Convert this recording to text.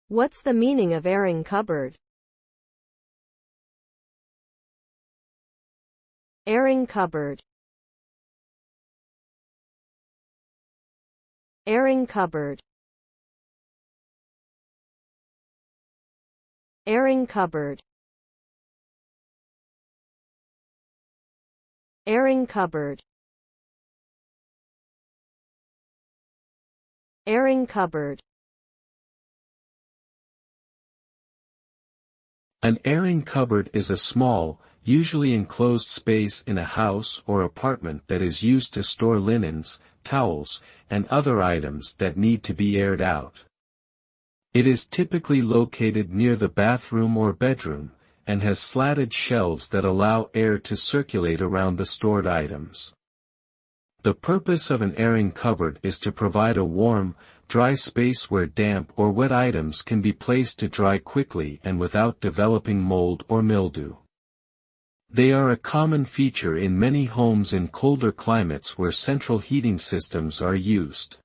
What's the meaning of airing cupboard? Airing cupboard. Airing cupboard. Airing cupboard. Airing cupboard. Airing cupboard. An airing cupboard is a small, usually enclosed space in a house or apartment that is used to store linens, towels, and other items that need to be aired out. It is typically located near the bathroom or bedroom, and has slatted shelves that allow air to circulate around the stored items. The purpose of an airing cupboard is to provide a warm, dry space where damp or wet items can be placed to dry quickly and without developing mold or mildew. They are a common feature in many homes in colder climates where central heating systems are used.